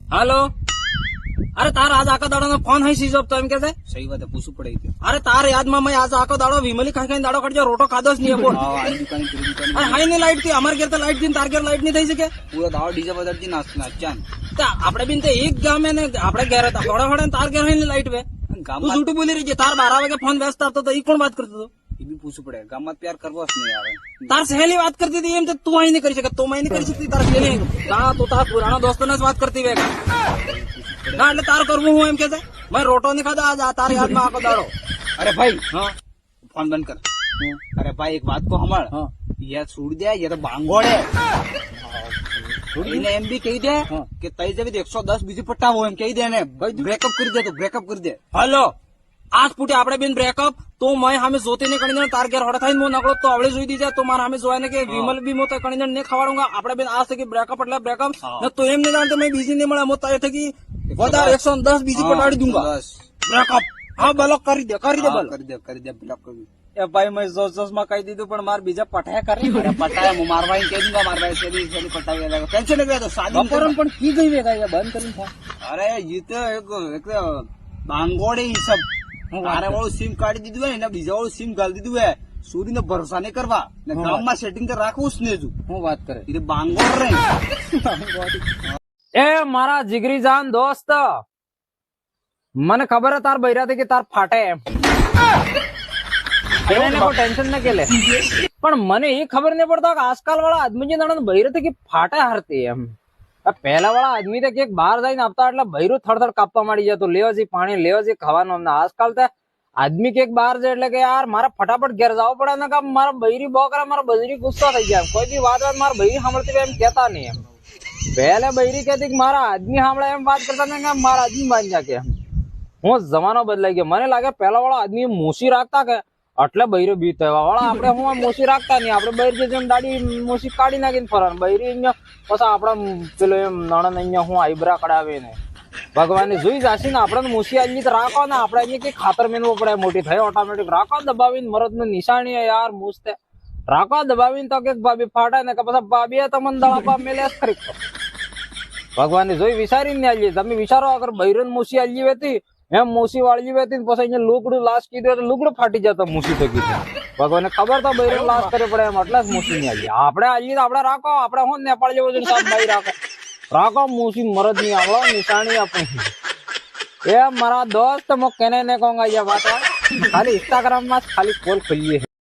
hello अरे तार आज आका दाड़ो नो फोन है स्विच ऑफ तो एम कैसे सही बात है पूछू पड़ेगी अरे तार याद में मैं आज आको दाड़ो विमली खाई खाई दाड़ो कट जो रोटो खादोस नहीं है बोल अरे हाई नहीं लाइट थी हमारे घर तो लाइट थी तार घर लाइट नहीं थी सके पूरा दाव डीजे बदलती नाचान આપણે બિન તો એક ગામ ને આપણે ઘેર હતા થોડા થોડા તાર ઘેર હોય લાઈટ વે તું જૂઠું બોલી રહી છે તાર 12 વાગે ફોન વ્યસ્ત આવતો તો ઈ કોણ વાત કરતો હતો એ બી પૂછવું પડે ગામમાં પ્યાર કરવો જ નહીં આવે તાર સહેલી વાત કરતી હતી એમ તો તું અહીં નહીં કરી શકે તો मैं नहीं કરી શકતી તાર સહેલી તા તો તાર પુરાણા દોસ્તો ને જ વાત કરતી વેગા ના એટલે તાર કરવું હું એમ કે છે मैं रोटो नहीं खाता आज तार याद में आको दाड़ो अरे भाई हाँ फोन बंद कर अरे भाई एक बात को हमार हाँ ये छोड़ दे ये तो बांगोड़ है एम भी कही दे कि तई जब 110 बीजी पट्टा हो एम कही दे ने ब्रेकअप कर दे तो ब्रेकअप कर दे हेलो आज फूटे આપણે બેન બ્રેકઅપ તો મેં સામે જોતી નહીં કણી તાર ઘેર હડા થઈને મો નકળો તો આવડે જોઈ દીજા તો મારા સામે જોવાય ને કે વિમલ બી મો તો કણી ને ખવાડુંગા આપણે બેન આજ થકી બ્રેકઅપ એટલે બ્રેકઅપ ને તો એમ નહીં જાણતો મેં બીજી નહીં મળે મો તો થકી વધારે 110 બીજી પટાડી દૂંગા બ્રેકઅપ હા બ્લોક કરી દે બોલ कर दे ब्लॉक कर दे એ ભાઈ મેં જોશ માં કહી દીધું પણ માર બીજા પટાયા કરે अरे पटाया मु मार भाई कह दूंगा मार भाई से पटाया जाएगा टेंशन नहीं तो शादी બપોરમ પણ કી ગઈ વેગા એ બંધ કરીને ફોન अरे ये तो एक बांगोड़े ही सब મારે વાળું સિમ કાઢી દીધું હોય ને બીજા વાળું સિમ ગાળી દીધું હોય સૂર્ય ને ભરોસા નહીં કરવા ને ગામમાં સેટિંગ તો રાખવું જ નહીં હું વાત કરે એ બાંગોડ રે એ મારા જીગરી જાન દોસ્ત મને ખબર હે તાર બૈરા થી કે તાર ફાટે એમ એને કોઈ ટેન્શન ન કેલે પણ મને એ ખબર નહીં પડતા કે આજકાલ વાળા આદમી જે નાના બૈરા થી કે ફાટે હારતી એમ પહેલા વાળા આદમી તો ક્યાંક બહાર જઈને આપતા એટલે બૈરું થડથડ કાપવા માંડી જતું લેવો છે પાણી લેવો છે ખાવાનું અમને આજકાલ તો આદમી ક્યાંક બહાર જાય એટલે કે યાર મારે ફટાફટ ઘેર જવું પડે ને કે મારા બૈરી બહુ કરે મારા બૈરી ગુસ્સા થઈ જાય કોઈ બી વાત મારા બૈરી સાંભળતી એમ કેતા નહીં એમ પહેલે બૈરી કહેતી કે મારા આદમી સાંભળે એમ વાત કરતા ને કે મારા આદમી બાંધી નાખે હું જમાનો બદલાઈ ગયો મને લાગે પેલા વાળા આદમી મોસી રાખતા કે એટલે બૈરો બી થવા વાળા આપડે હું મોસી રાખતા નહીં આપડે બૈર જેમ દાડી મોસી કાઢી નાખીને ફરવાનું બૈરી અહીંયા પછી આપડા પેલો એમ નણંદ અહીંયા હું આઈબ્રા કઢાવે ને ભગવાન જોઈ જશે ને આપડે મોસી આજી તો રાખો ને આપડે અહીંયા કઈ ખાતર મેનવો પડે મોટી થઈ ઓટોમેટિક રાખો દબાવીને મરદ ની નિશાની યાર મૂછતે રાખો દબાવીને તો કે ભાભી ફાટે ને કે પછી ભાભી તમને દળાપા મેલે ખરી ભગવાન જોઈ વિચારીને આજી તમે વિચારો અગર બૈરો મોસી આજી હતી એમ મૂસી વાળી હતી પછી અહીંયા લુગડું લાશ કીધું તો લુગડું ફાટી જતો મૂસી થકી ભગવાન ખબર તો બૈરો લાશ કરે પડે એમ એટલે જ મૂસી ની આવી આપડે આજી આપડે રાખો આપડે હું નેપાળ જેવો છે સાહેબ ભાઈ રાખો મૂસી મરદ ની આવડો નિશાની આપણી એ મારા દોસ્ત મો કેને ને કહુંગા ये बात खाली इंस्टाग्राम में खाली पोल खोलिए